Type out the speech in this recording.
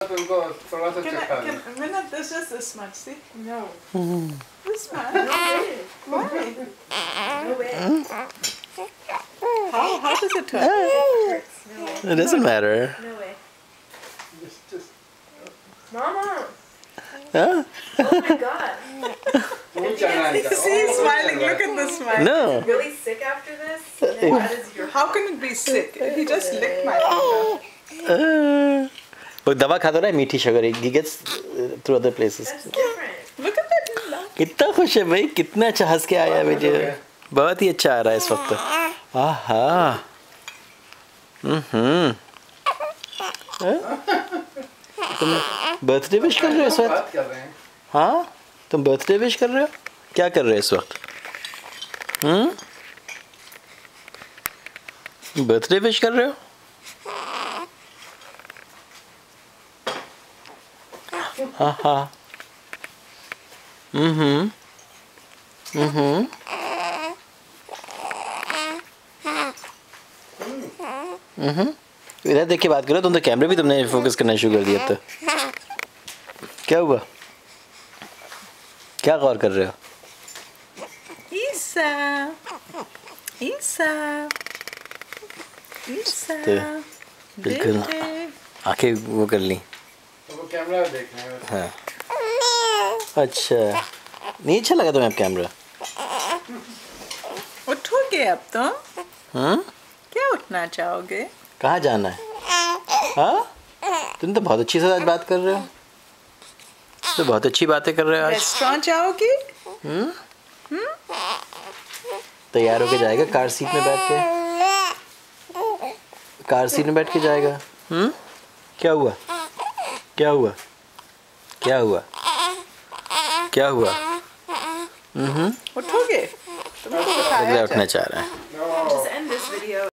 तुमको थोड़ा सा चक्कर है। Minna, this is this much, see? No. This much? No way. Why? No way. How does it hurt? It hurts. No way. It doesn't matter. No way. Just Mama. Huh? Oh my god. वो चढ़ना है। See, he's smiling. Look at the smile. No. Really sick after this? And then how does your How can it be sick? He just licked my finger. वो दवा खाता रहा है मीठी sugar he gets through other places. That's different. Look at that. He laughed. कितना खुश है भाई, कितना अच्छा हंस के आया मुझे, बहुत ही अच्छा आ रहा है इस वक्त। आहा तुम बर्थडे विश कर रहे हो इस वक्त? बात कर रहे हैं। हाँ तुम बर्थडे विश कर रहे हो, क्या कर रहे हो इस वक्त? बर्थडे विश कर रहे हो? हाँ हाँ इधर देख के बात करो, तुम तो कैमरे भी तुमने फोकस करना शुरू कर दिया। तो क्या हुआ, क्या गौर कर रहे हो? Isa. Isa. Isa. बिल्कुल Baby. आंखें वो कर ली। तो वो कैमरा देखना है। हाँ अच्छा, नहीं अच्छा लगा तुम्हें अब कैमरा? उठोगे अब तुम? क्या उठना चाहोगे? कहाँ जाना है? हाँ तुम तो बहुत अच्छी से आज बात कर रहे हो, तो बहुत अच्छी बातें कर रहे हो आज। रेस्टोरेंट जाओगी? तैयार होके जाएगा कार सीट में बैठ के, कार सीट में बैठ के जाएगा। क्या हुआ, क्या हुआ, क्या हुआ, क्या हुआ? उठोगे? तुमको लग रहा है उठना चाह रहा है। Just end this video.